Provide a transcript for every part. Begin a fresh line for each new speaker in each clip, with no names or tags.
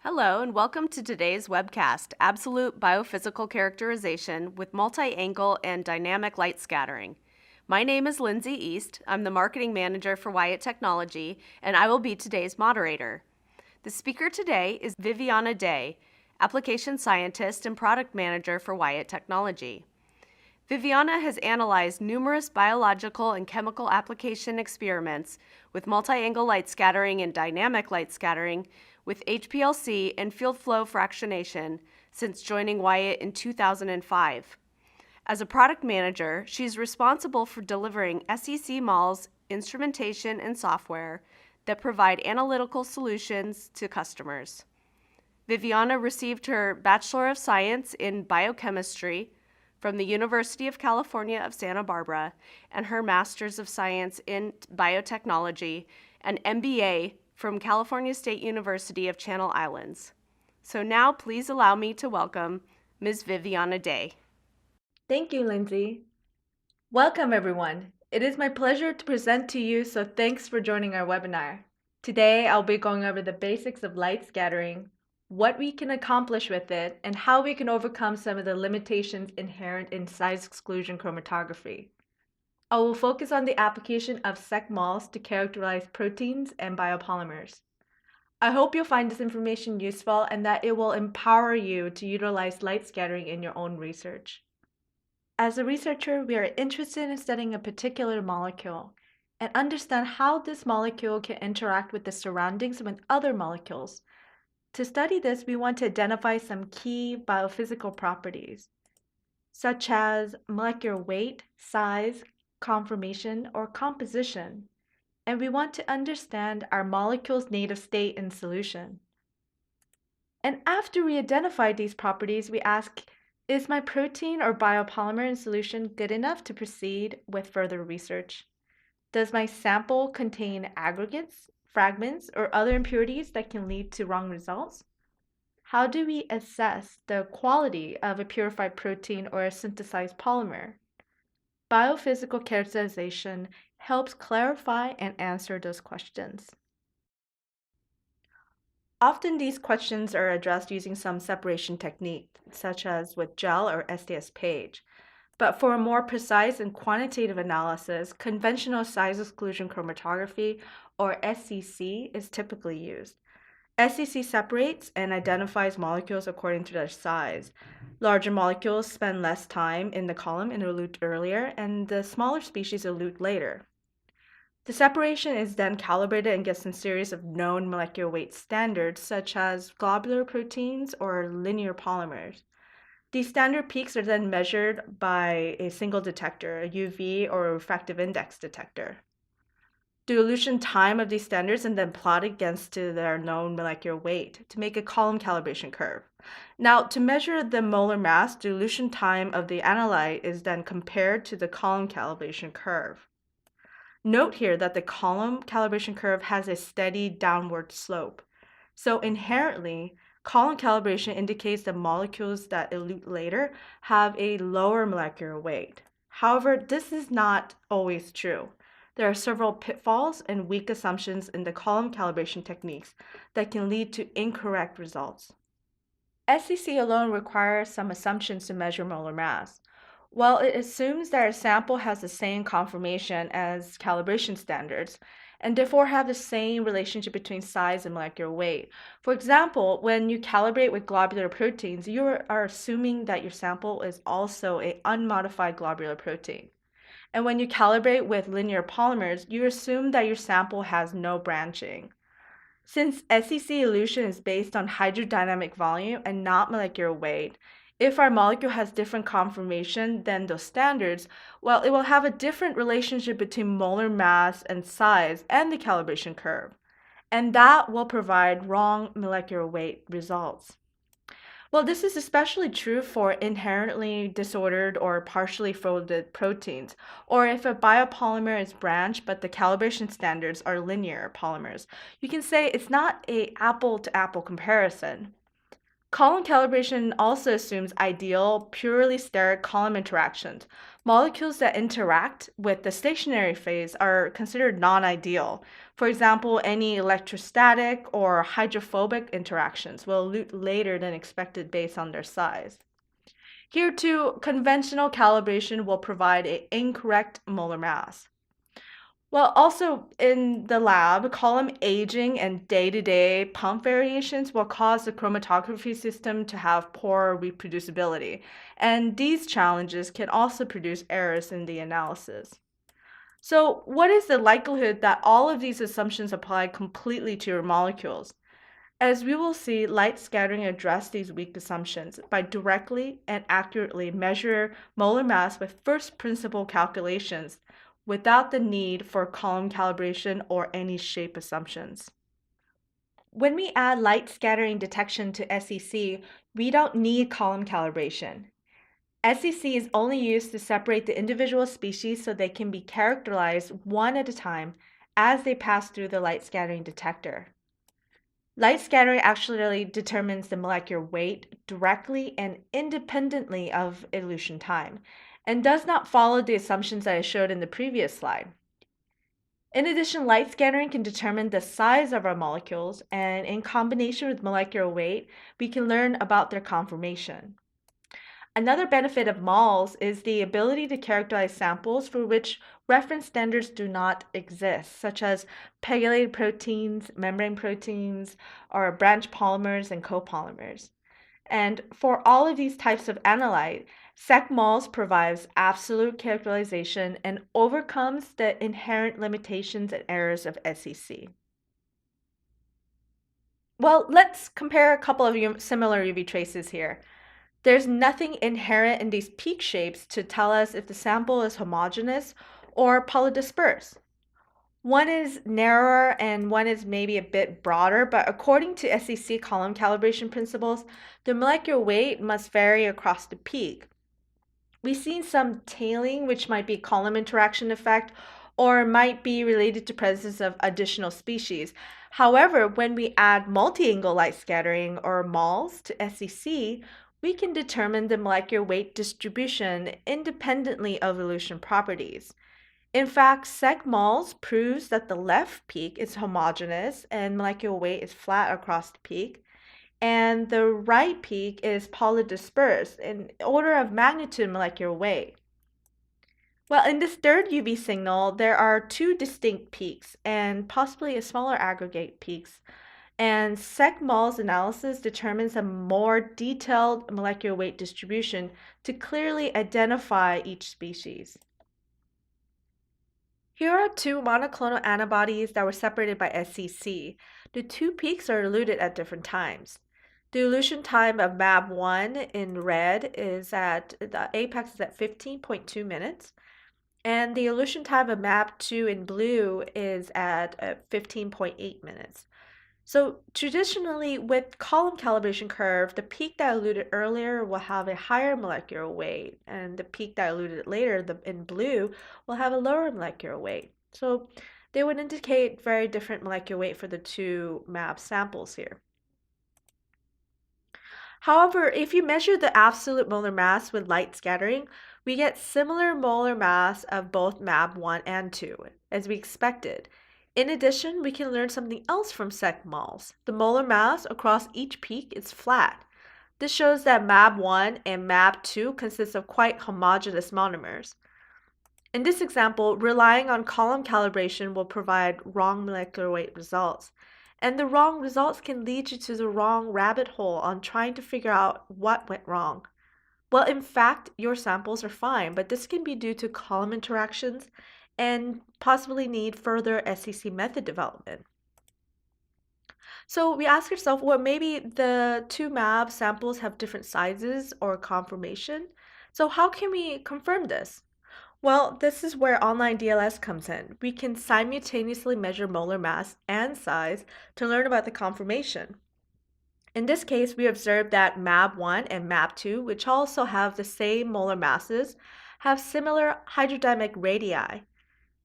Hello and welcome to today's webcast, Absolute Biophysical Characterization with Multi-Angle and Dynamic Light Scattering. My name is Lindsay East. I'm the Marketing Manager for Wyatt Technology, and I will be today's moderator. The speaker today is Viviana Day, Application Scientist and Product Manager for Wyatt Technology. Viviana has analyzed numerous biological and chemical application experiments with multi-angle light scattering and dynamic light scattering with HPLC and field flow fractionation since joining Wyatt in 2005. As a product manager, she's responsible for delivering SEC-MALS instrumentation and software that provide analytical solutions to customers. Viviana received her Bachelor of Science in Biochemistry from the University of California of Santa Barbara and her Master's of Science in Biotechnology and MBA from California State University of Channel Islands. So now please allow me to welcome Ms. Viviana Day.
Thank you, Lindsay. Welcome, everyone. It is my pleasure to present to you, so thanks for joining our webinar. Today, I'll be going over the basics of light scattering, what we can accomplish with it, and how we can overcome some of the limitations inherent in size exclusion chromatography. I will focus on the application of SEC-MALS to characterize proteins and biopolymers. I hope you'll find this information useful and that it will empower you to utilize light scattering in your own research. As a researcher, we are interested in studying a particular molecule and understand how this molecule can interact with the surroundings and with other molecules. To study this, we want to identify some key biophysical properties, such as molecular weight, size, conformation, or composition, and we want to understand our molecule's native state in solution. And after we identify these properties, we ask, is my protein or biopolymer in solution good enough to proceed with further research? Does my sample contain aggregates, fragments, or other impurities that can lead to wrong results? How do we assess the quality of a purified protein or a synthesized polymer? Biophysical characterization helps clarify and answer those questions. Often these questions are addressed using some separation technique, such as with gel or SDS-PEG. But for a more precise and quantitative analysis, conventional size exclusion chromatography, or SEC, is typically used. SEC separates and identifies molecules according to their size. Larger molecules spend less time in the column and elute earlier, and the smaller species elute later. The separation is then calibrated and gets in series of known molecular weight standards, such as globular proteins or linear polymers. These standard peaks are then measured by a single detector, a UV or a refractive index detector. The elution time of these standards and then plot against their known molecular weight to make a column calibration curve. Now, to measure the molar mass, the elution time of the analyte is then compared to the column calibration curve. Note here that the column calibration curve has a steady downward slope. So inherently, column calibration indicates that molecules that elute later have a lower molecular weight. However, this is not always true. There are several pitfalls and weak assumptions in the column calibration techniques that can lead to incorrect results. SEC alone requires some assumptions to measure molar mass. While it assumes that a sample has the same conformation as calibration standards, and therefore have the same relationship between size and molecular weight. For example, when you calibrate with globular proteins, you are assuming that your sample is also an unmodified globular protein. And when you calibrate with linear polymers, you assume that your sample has no branching. Since SEC elution is based on hydrodynamic volume and not molecular weight, if our molecule has different conformation than those standards, well, it will have a different relationship between molar mass and size and the calibration curve. And that will provide wrong molecular weight results. Well, this is especially true for inherently disordered or partially folded proteins, or if a biopolymer is branched but the calibration standards are linear polymers. You can say it's not an apple-to-apple comparison. Column calibration also assumes ideal, purely steric column interactions. Molecules that interact with the stationary phase are considered non-ideal. For example, any electrostatic or hydrophobic interactions will elute later than expected based on their size. Here too, conventional calibration will provide an incorrect molar mass. Well, also in the lab, column aging and day-to-day pump variations will cause the chromatography system to have poor reproducibility, and these challenges can also produce errors in the analysis. So, what is the likelihood that all of these assumptions apply completely to your molecules? As we will see, light scattering address these weak assumptions by directly and accurately measure molar mass with first principle calculations without the need for column calibration or any shape assumptions. When we add light scattering detection to SEC, we don't need column calibration. SEC is only used to separate the individual species so they can be characterized one at a time as they pass through the light scattering detector. Light scattering actually determines the molecular weight directly and independently of elution time, and does not follow the assumptions that I showed in the previous slide. In addition, light scattering can determine the size of our molecules, and in combination with molecular weight, we can learn about their conformation. Another benefit of MALS is the ability to characterize samples for which reference standards do not exist, such as PEGylated proteins, membrane proteins, or branch polymers and copolymers. And for all of these types of analyte, SEC-MALS provides absolute characterization and overcomes the inherent limitations and errors of SEC. Well, let's compare a couple of similar UV traces here. There's nothing inherent in these peak shapes to tell us if the sample is homogeneous or polydispersed. One is narrower and one is maybe a bit broader, but according to SEC column calibration principles, the molecular weight must vary across the peak. We've seen some tailing, which might be column interaction effect, or might be related to presence of additional species. However, when we add multi-angle light scattering or MALS to SEC, we can determine the molecular weight distribution independently of elution properties. In fact, SEC-MALS proves that the left peak is homogeneous and molecular weight is flat across the peak, and the right peak is polydispersed in order of magnitude molecular weight. Well, in this third UV signal, there are two distinct peaks and possibly a smaller aggregate peaks. And SEC-MALS analysis determines a more detailed molecular weight distribution to clearly identify each species. Here are two monoclonal antibodies that were separated by SEC. The two peaks are eluted at different times. The elution time of mAb1 in red is at, the apex is at 15.2 minutes, and the elution time of mAb2 in blue is at 15.8 minutes. So traditionally, with column calibration curve, the peak that eluted earlier will have a higher molecular weight, and the peak that eluted later, in blue, will have a lower molecular weight. So they would indicate very different molecular weight for the two mAb samples here. However, if you measure the absolute molar mass with light scattering, we get similar molar mass of both mAb1 and 2, as we expected. In addition, we can learn something else from SEC-MALS. The molar mass across each peak is flat. This shows that mAb1 and mAb2 consist of quite homogeneous monomers. In this example, relying on column calibration will provide wrong molecular weight results. And the wrong results can lead you to the wrong rabbit hole on trying to figure out what went wrong. Well, in fact, your samples are fine, but this can be due to column interactions and possibly need further SEC method development. So we ask ourselves, well, maybe the two mAb samples have different sizes or conformation. So how can we confirm this? Well, this is where online DLS comes in. We can simultaneously measure molar mass and size to learn about the conformation. In this case, we observed that mAb1 and mAb2, which also have the same molar masses, have similar hydrodynamic radii.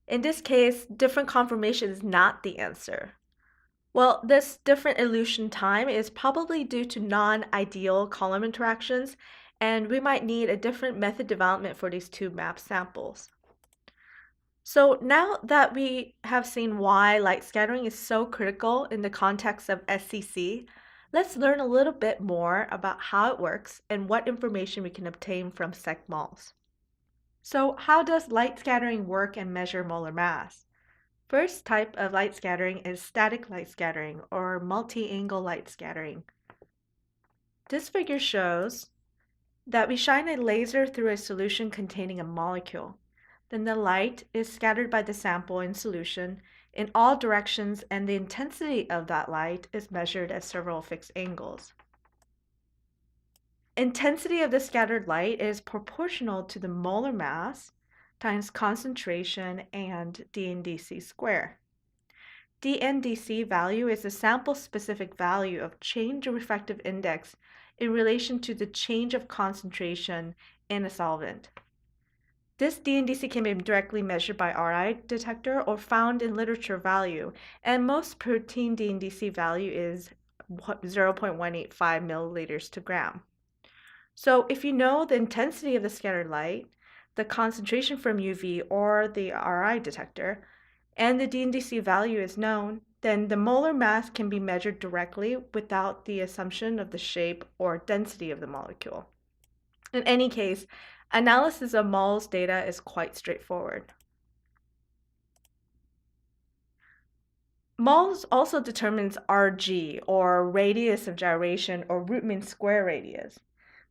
In this case, different conformation is not the answer. Well, this different elution time is probably due to non-ideal column interactions, and we might need a different method development for these two map samples. So now that we have seen why light scattering is so critical in the context of SEC, let's learn a little bit more about how it works and what information we can obtain from SEC-MALS. So how does light scattering work and measure molar mass? First type of light scattering is static light scattering or multi-angle light scattering. This figure shows that we shine a laser through a solution containing a molecule. Then the light is scattered by the sample in solution in all directions, and the intensity of that light is measured at several fixed angles. Intensity of the scattered light is proportional to the molar mass times concentration and dNdc square. dNdc value is the sample-specific value of change in refractive index in relation to the change of concentration in a solvent. This dNdc can be directly measured by RI detector or found in literature value, and most protein dNdc value is 0.185 milliliters to gram. So if you know the intensity of the scattered light, the concentration from UV or the RI detector, and the dNdc value is known, then the molar mass can be measured directly without the assumption of the shape or density of the molecule. In any case, analysis of moles data is quite straightforward. Moles also determines Rg, or radius of gyration, or root mean square radius,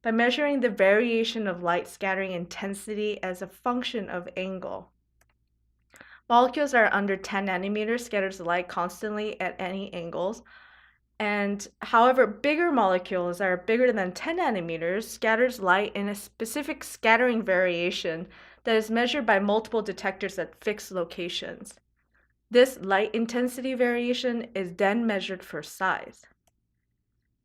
by measuring the variation of light scattering intensity as a function of angle. Molecules that are under 10 nanometers scatters light constantly at any angles, and however, bigger molecules that are bigger than 10 nanometers scatters light in a specific scattering variation that is measured by multiple detectors at fixed locations. This light intensity variation is then measured for size.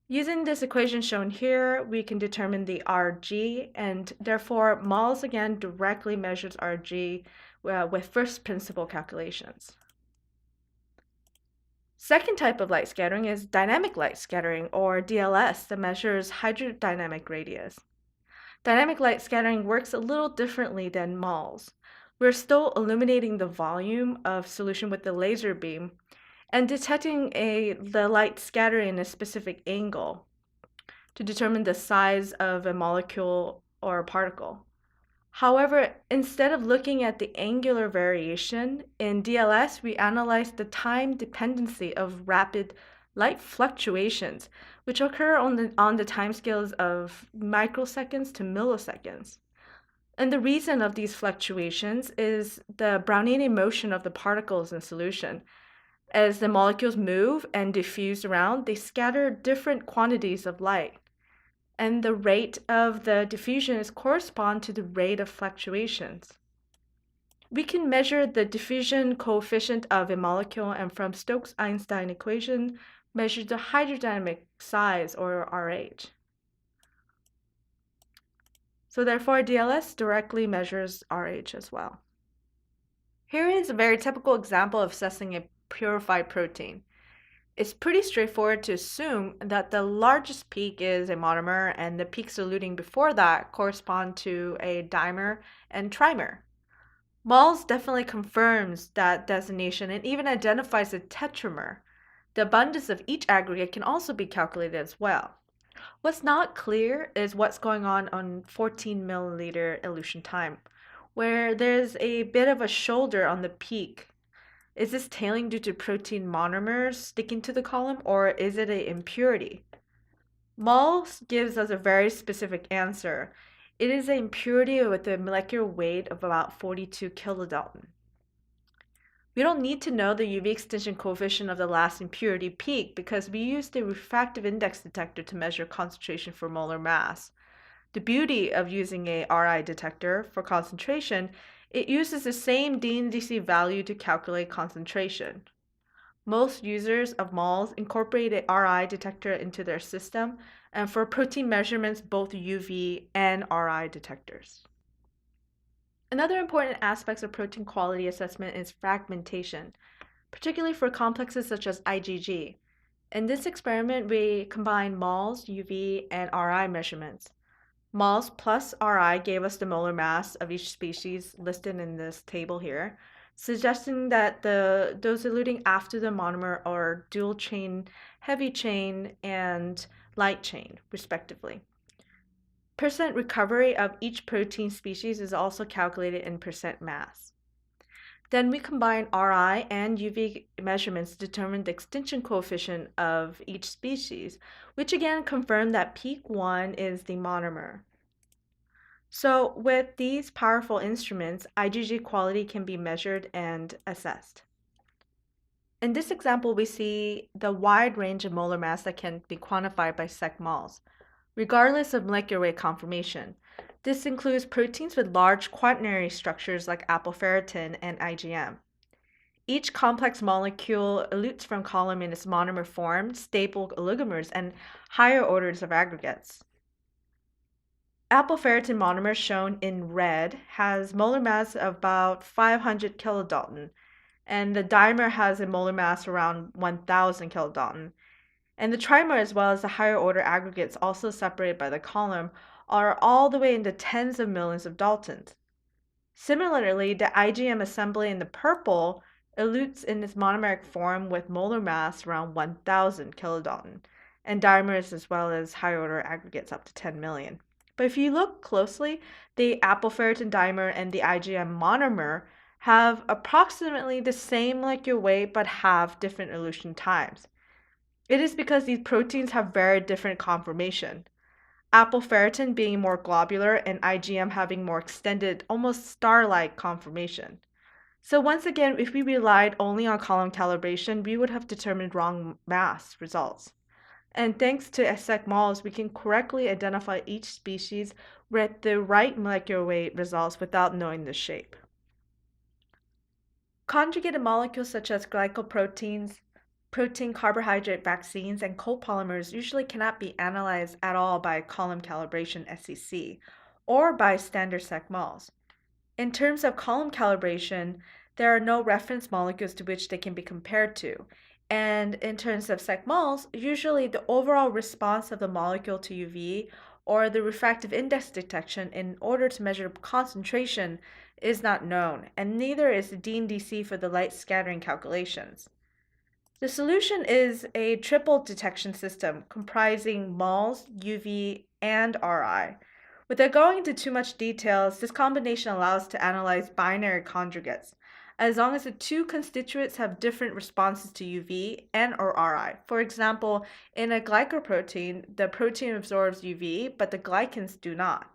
Using this equation shown here, we can determine the Rg, and therefore moles again directly measures Rg with first principle calculations. Second type of light scattering is dynamic light scattering, or DLS, that measures hydrodynamic radius. Dynamic light scattering works a little differently than moles. We're still illuminating the volume of solution with the laser beam and detecting the light scattering in a specific angle to determine the size of a molecule or a particle. However, instead of looking at the angular variation, in DLS we analyze the time dependency of rapid light fluctuations, which occur on the timescales of microseconds to milliseconds. And the reason of these fluctuations is the Brownian motion of the particles in solution. As the molecules move and diffuse around, they scatter different quantities of light, and the rate of the diffusions correspond to the rate of fluctuations. We can measure the diffusion coefficient of a molecule, and from Stokes-Einstein equation, measure the hydrodynamic size, or RH. So therefore, DLS directly measures RH as well. Here is a very typical example of assessing a purified protein. It's pretty straightforward to assume that the largest peak is a monomer, and the peaks eluting before that correspond to a dimer and trimer. MALS definitely confirms that designation and even identifies a tetramer. The abundance of each aggregate can also be calculated as well. What's not clear is what's going on 14 milliliter elution time, where there's a bit of a shoulder on the peak. Is this tailing due to protein monomers sticking to the column, or is it an impurity? MALS gives us a very specific answer. It is an impurity with a molecular weight of about 42 kilodalton. We don't need to know the UV extinction coefficient of the last impurity peak because we used the refractive index detector to measure concentration for molar mass. The beauty of using a RI detector for concentration, it uses the same dNdc value to calculate concentration. Most users of MALS incorporate a RI detector into their system, and for protein measurements, both UV and RI detectors. Another important aspect of protein quality assessment is fragmentation. particularly for complexes such as IgG. In this experiment, we combined moles, UV, and RI measurements. Moles plus Ri gave us the molar mass of each species listed in this table here, suggesting that those eluting after the monomer are dual chain, heavy chain, and light chain, respectively. Percent recovery of each protein species is also calculated in percent mass. Then we combine Ri and UV measurements to determine the extinction coefficient of each species, which again confirmed that peak 1 is the monomer. So with these powerful instruments, IgG quality can be measured and assessed. In this example, we see the wide range of molar mass that can be quantified by SEC-MALS, regardless of molecular weight conformation. This includes proteins with large quaternary structures like apoferritin and IgM. Each complex molecule elutes from column in its monomer form, stable oligomers, and higher orders of aggregates. Apoferritin monomer, shown in red, has molar mass of about 500 kilodalton, and the dimer has a molar mass around 1000 kilodalton. And the trimer, as well as the higher order aggregates also separated by the column, are all the way into tens of millions of daltons. Similarly, the IgM assembly in the purple elutes in its monomeric form with molar mass around 1000 kilodalton, and dimers as well as higher order aggregates up to 10 million. But if you look closely, the apoferritin dimer and the IgM monomer have approximately the same molecular weight but have different elution times. It is because these proteins have very different conformation. Apoferritin being more globular and IgM having more extended, almost star-like conformation. So once again, if we relied only on column calibration, we would have determined wrong mass results. And thanks to SEC-MALS, we can correctly identify each species with the right molecular weight results without knowing the shape. Conjugated molecules such as glycoproteins, protein carbohydrate vaccines, and copolymers usually cannot be analyzed at all by column calibration SEC or by standard SEC-MALS. In terms of column calibration, there are no reference molecules to which they can be compared to. And in terms of SEC-MALS, usually the overall response of the molecule to UV or the refractive index detection in order to measure concentration is not known, and neither is the DNDC for the light scattering calculations. The solution is a triple detection system comprising MALS, UV, and RI. Without going into too much details, this combination allows to analyze binary conjugates, as long as the two constituents have different responses to UV and or RI. For example, in a glycoprotein, the protein absorbs UV, but the glycans do not.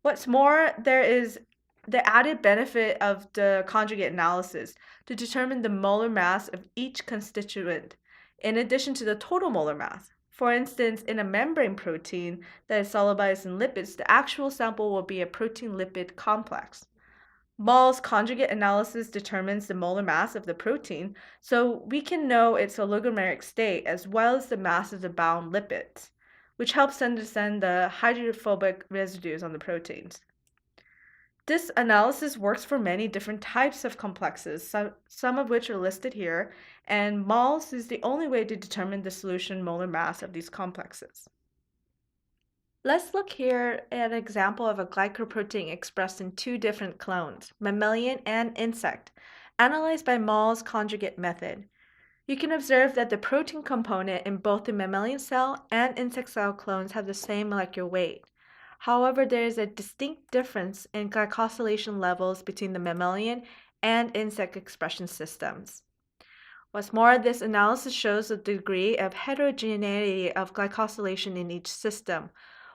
What's more, there is the added benefit of the conjugate analysis to determine the molar mass of each constituent, in addition to the total molar mass. For instance, in a membrane protein that is solubilized in lipids, the actual sample will be a protein-lipid complex. MALS conjugate analysis determines the molar mass of the protein, so we can know its oligomeric state as well as the mass of the bound lipids, which helps understand the hydrophobic residues on the proteins. This analysis works for many different types of complexes, some of which are listed here, and MALS is the only way to determine the solution molar mass of these complexes. Let's look here at an example of a glycoprotein expressed in two different clones, mammalian and insect, analyzed by MALS conjugate method. You can observe that the protein component in both the mammalian cell and insect cell clones have the same molecular weight. However, there is a distinct difference in glycosylation levels between the mammalian and insect expression systems. What's more, this analysis shows the degree of heterogeneity of glycosylation in each system.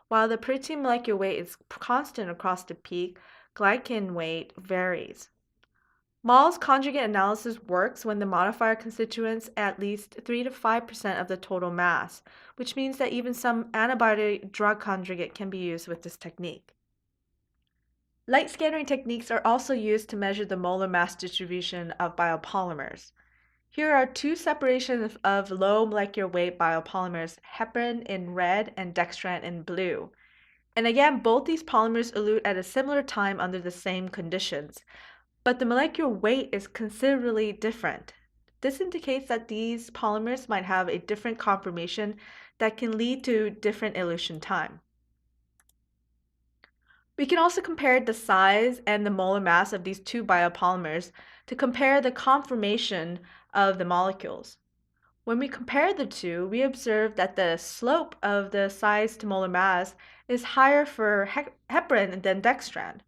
While the protein molecular weight is constant across the peak, glycan weight varies. MALS conjugate analysis works when the modifier constituents at least 3 to 5% of the total mass, which means that even some antibody drug conjugate can be used with this technique. Light scattering techniques are also used to measure the molar mass distribution of biopolymers. Here are two separations of low molecular weight biopolymers, heparin in red and dextran in blue. And again, both these polymers elute at a similar time under the same conditions, but the molecular weight is considerably different. This indicates that these polymers might have a different conformation that can lead to different elution time. We can also compare the size and the molar mass of these two biopolymers to compare the conformation of the molecules. When we compare the two, we observe that the slope of the size to molar mass is higher for heparin than dextran,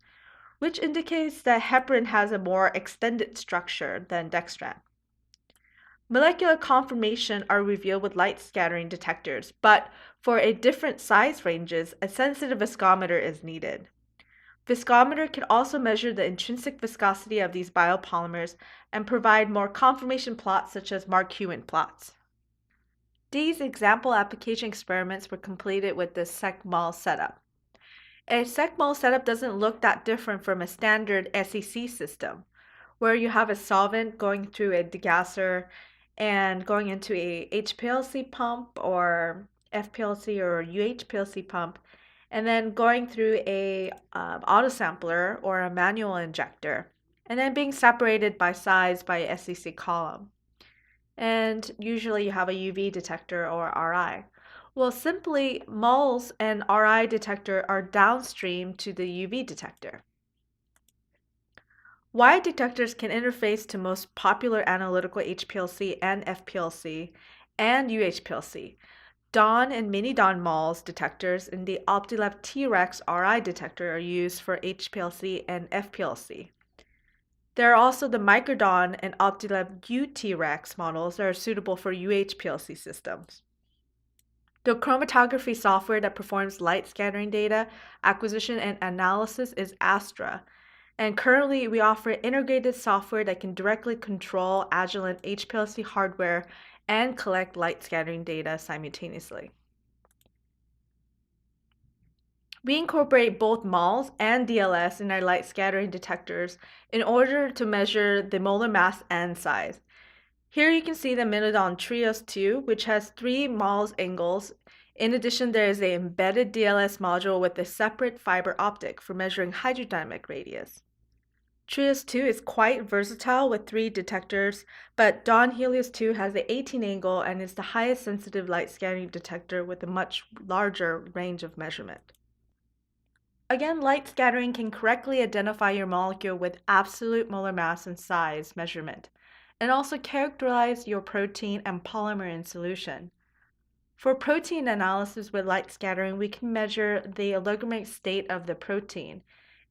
which indicates that heparin has a more extended structure than dextran. Molecular conformation are revealed with light scattering detectors, but for a different size ranges, a sensitive viscometer is needed. Viscometer can also measure the intrinsic viscosity of these biopolymers and provide more conformation plots such as Markov plots. These example application experiments were completed with the SEC-MALS setup. A SEC-MALS setup doesn't look that different from a standard SEC system, where you have a solvent going through a degasser and going into a HPLC pump or FPLC or UHPLC pump, and then going through a autosampler or a manual injector, and then being separated by size by a SEC column. And usually you have a UV detector or RI. Well, simply MALS and RI detector are downstream to the UV detector. Wyatt detectors can interface to most popular analytical HPLC and FPLC and UHPLC. Dawn and mini Dawn MALS detectors in the Optilab T-Rex RI detector are used for HPLC and FPLC. There are also the Microdon and Optilab U-T-Rex models that are suitable for UHPLC systems. The chromatography software that performs light scattering data acquisition and analysis is Astra, and currently we offer integrated software that can directly control Agilent HPLC hardware and collect light scattering data simultaneously. We incorporate both MALS and DLS in our light scattering detectors in order to measure the molar mass and size. Here you can see the Minodon Trios 2, which has 3 MALS angles. In addition, there is an embedded DLS module with a separate fiber optic for measuring hydrodynamic radius. Trios 2 is quite versatile with 3 detectors, but Dawn Helios 2 has the 18 angle and is the highest sensitive light scattering detector with a much larger range of measurement. Again, light scattering can correctly identify your molecule with absolute molar mass and size measurement, and also characterize your protein and polymer in solution. For protein analysis with light scattering, we can measure the oligomeric state of the protein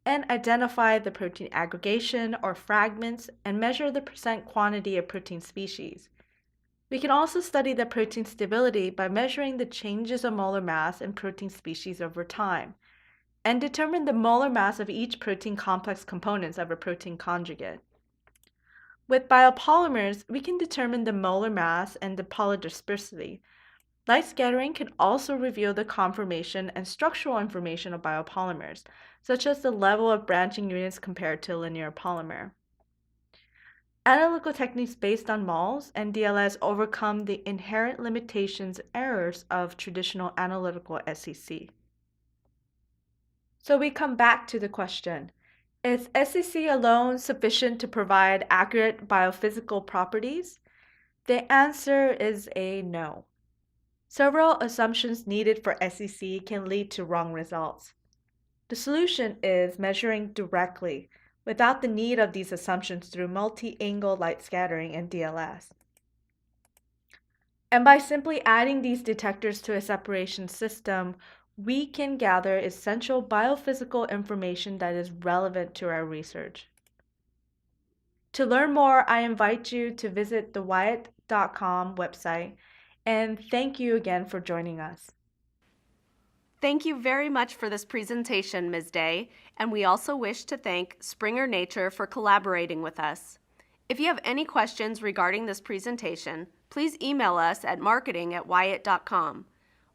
and identify the protein aggregation or fragments and measure the percent quantity of protein species. We can also study the protein stability by measuring the changes of molar mass and protein species over time, and determine the molar mass of each protein complex components of a protein conjugate. With biopolymers, we can determine the molar mass and the polydispersity. Light scattering can also reveal the conformation and structural information of biopolymers, such as the level of branching units compared to a linear polymer. Analytical techniques based on MALS and DLS overcome the inherent limitations and errors of traditional analytical SEC. So we come back to the question, is SEC alone sufficient to provide accurate biophysical properties? The answer is a no. Several assumptions needed for SEC can lead to wrong results. The solution is measuring directly, without the need of these assumptions through multi-angle light scattering and DLS. And by simply adding these detectors to a separation system, we can gather essential biophysical information that is relevant to our research. To learn more, I invite you to visit the Wyatt.com website, and thank you again for joining us.
Thank you very much for this presentation, Ms. Day, and we also wish to thank Springer Nature for collaborating with us. If you have any questions regarding this presentation, please email us at marketing@wyatt.com.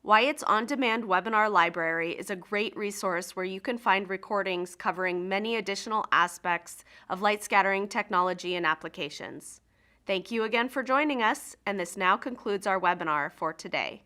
Wyatt's on-demand webinar library is a great resource where you can find recordings covering many additional aspects of light scattering technology and applications. Thank you again for joining us, and this now concludes our webinar for today.